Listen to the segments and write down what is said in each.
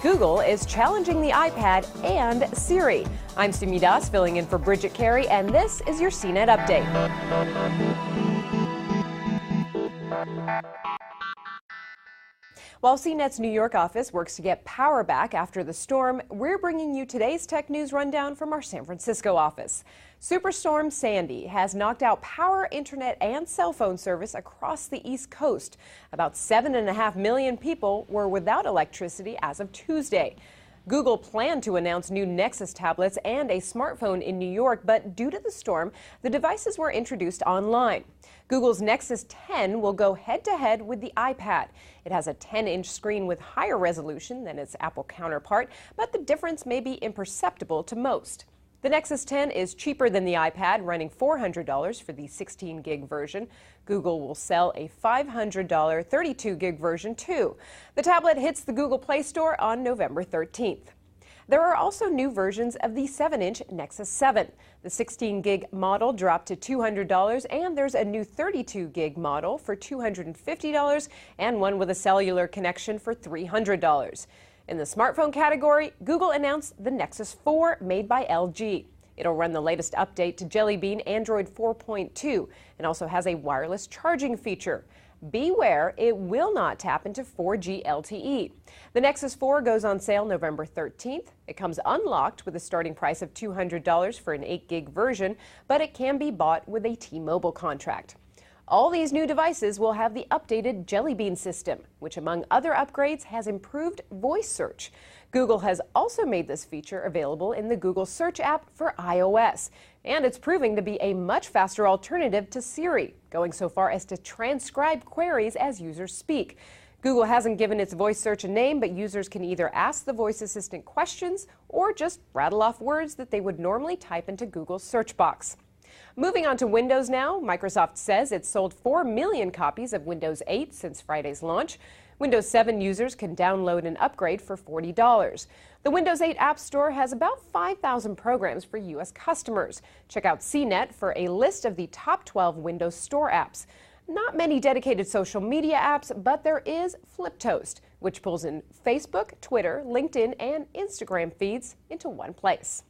Google is challenging the iPad and Siri. I'm Simi Das, filling in for Bridget Carey, and this is your CNET Update. While CNET's New York office works to get power back after the storm, we're bringing you today's tech news rundown from our San Francisco office. Superstorm Sandy has knocked out power, internet, and cell phone service across the East Coast. About 7.5 million people were without electricity as of Tuesday. Google planned to announce new Nexus tablets and a smartphone in New York, but due to the storm, the devices were introduced online. Google's Nexus 10 will go head-to-head with the iPad. It has a 10-inch screen with higher resolution than its Apple counterpart, but the difference may be imperceptible to most. The Nexus 10 is cheaper than the iPad, running $400 for the 16-gig version. Google will sell a $500 32-gig version too. The tablet hits the Google Play Store on November 13th. There are also new versions of the 7-inch Nexus 7. The 16-gig model dropped to $200, and there's a new 32-gig model for $250 and one with a cellular connection for $300. In the smartphone category, Google announced the Nexus 4 made by LG. It'll run the latest update to Jelly Bean Android 4.2 and also has a wireless charging feature. Beware, it will not tap into 4G LTE. The Nexus 4 goes on sale November 13th. It comes unlocked with a starting price of $200 for an 8-gig version, but it can be bought with a T-Mobile contract. All these new devices will have the updated Jelly Bean system, which among other upgrades has improved voice search. Google has also made this feature available in the Google Search app for iOS, and it's proving to be a much faster alternative to Siri, going so far as to transcribe queries as users speak. Google hasn't given its voice search a name, but users can either ask the voice assistant questions or just rattle off words that they would normally type into Google's search box. Moving on to Windows now, Microsoft says it's sold 4 million copies of Windows 8 since Friday's launch. Windows 7 users can download and upgrade for $40. The Windows 8 App Store has about 5,000 programs for U.S. customers. Check out CNET for a list of the top 12 Windows Store apps. Not many dedicated social media apps, but there is FlipToast, which pulls in Facebook, Twitter, LinkedIn, and Instagram feeds into one place.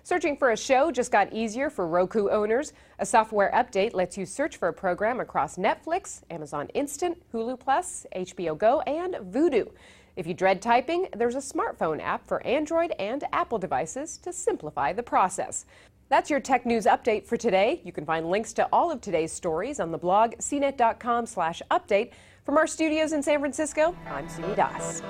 Searching for a show just got easier for Roku owners. A software update lets you search for a program across Netflix, Amazon Instant, Hulu Plus, HBO Go, and Vudu. If you dread typing, there's a smartphone app for Android and Apple devices to simplify the process. That's your tech news update for today. You can find links to all of today's stories on the blog cnet.com/update. From our studios in San Francisco, I'm Simi Das.